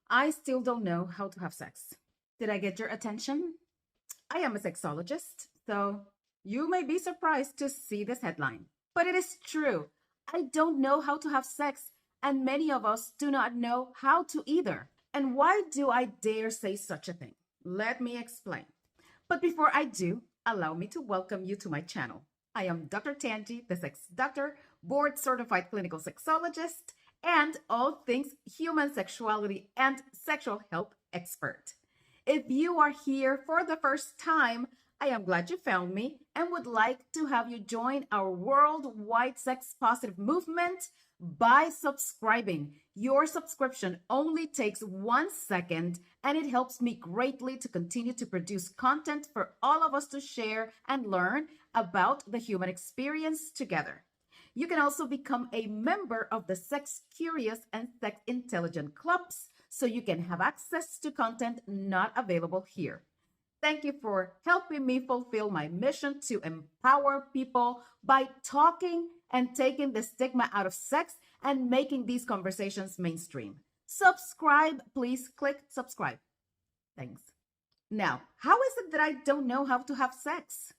I still don't know how to have sex. Did I get your attention? I am a sexologist, so you may be surprised to see this headline. But it is true. I don't know how to have sex, and many of us do not know how to either. And why do I dare say such a thing? Let me explain. But before I do, allow me to welcome you to my channel. I am Dr. Tanji, the sex doctor, board certified clinical sexologist, and all things human sexuality and sexual health expert. If you are here for the first time, I am glad you found me and would like to have you join our worldwide sex positive movement by subscribing. Your subscription only takes 1 second and it helps me greatly to continue to produce content for all of us to share and learn about the human experience together. You can also become a member of the Sex Curious and Sex Intelligent clubs so you can have access to content not available here. Thank you for helping me fulfill my mission to empower people by talking and taking the stigma out of sex and making these conversations mainstream. Subscribe, please click subscribe. Thanks. Now, how is it that I don't know how to have sex?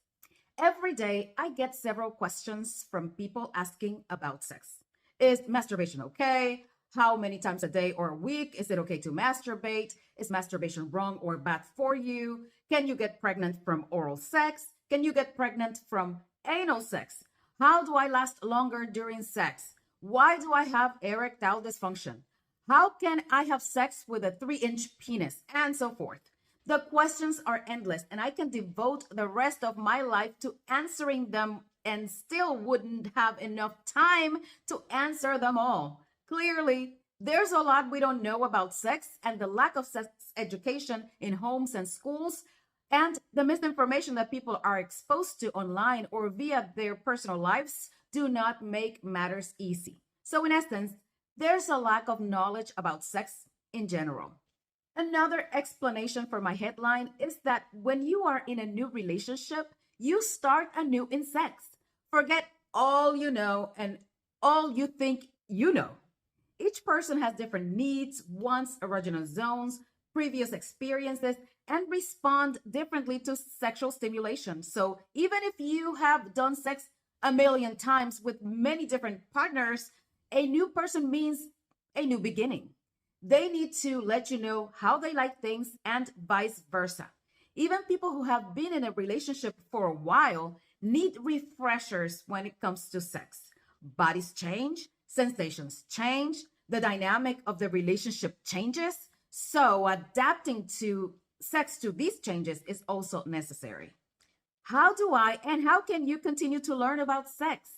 Every day, I get several questions from people asking about sex. Is masturbation okay? How many times a day or a week? Is it okay to masturbate? Is masturbation wrong or bad for you? Can you get pregnant from oral sex? Can you get pregnant from anal sex? How do I last longer during sex? Why do I have erectile dysfunction? How can I have sex with a 3-inch penis? And so forth. The questions are endless, and I can devote the rest of my life to answering them and still wouldn't have enough time to answer them all. Clearly, there's a lot we don't know about sex, and the lack of sex education in homes and schools, and the misinformation that people are exposed to online or via their personal lives do not make matters easy. So in essence, there's a lack of knowledge about sex in general. Another explanation for my headline is that when you are in a new relationship, you start anew in sex. Forget all you know and all you think you know. Each person has different needs, wants, erogenous zones, previous experiences, and respond differently to sexual stimulation. So even if you have done sex a million times with many different partners, a new person means a new beginning. They need to let you know how they like things and vice versa. Even people who have been in a relationship for a while need refreshers when it comes to sex. Bodies change, sensations change, the dynamic of the relationship changes. So adapting to sex to these changes is also necessary. How do I and how can you continue to learn about sex?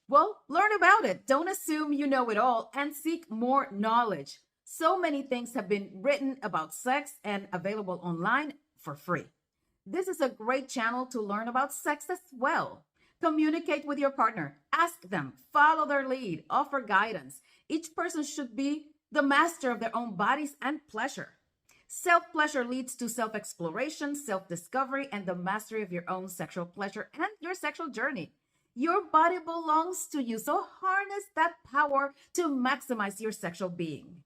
Well, learn about it. Don't assume you know it all and seek more knowledge. So many things have been written about sex and available online for free. This is a great channel to learn about sex as well. Communicate with your partner, ask them, follow their lead, offer guidance. Each person should be the master of their own bodies and pleasure. Self-pleasure leads to self-exploration, self-discovery, and the mastery of your own sexual pleasure and your sexual journey. Your body belongs to you, so harness that power to maximize your sexual being.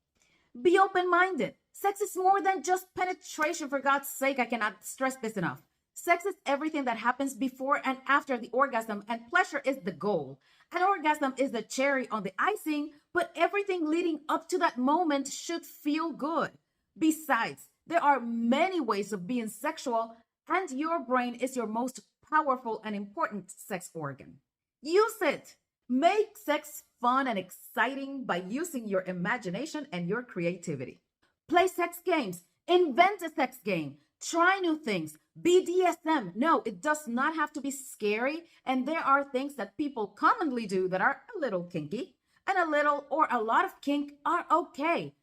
Be open-minded. Sex is more than just penetration, for God's sake. I cannot stress this enough. Sex is everything that happens before and after the orgasm, and pleasure is the goal. An orgasm is the cherry on the icing, but everything leading up to that moment should feel good. Besides, there are many ways of being sexual, and your brain is your most powerful and important sex organ. Use it. Make sex fun and exciting by using your imagination and your creativity. Play sex games. Invent a sex game. Try new things. BDSM. No, it does not have to be scary. And there are things that people commonly do that are a little kinky, and a little or a lot of kink are okay.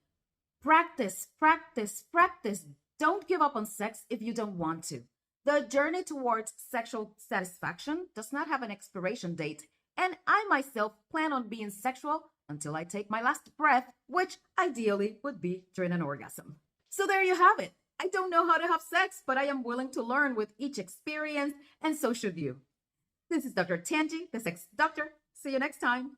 Practice, practice, practice. Don't give up on sex if you don't want to. The journey towards sexual satisfaction does not have an expiration date. And I myself plan on being sexual until I take my last breath, which ideally would be during an orgasm. So there you have it. I don't know how to have sex, but I am willing to learn with each experience, and so should you. This is Dr. Tanji, the sex doctor. See you next time.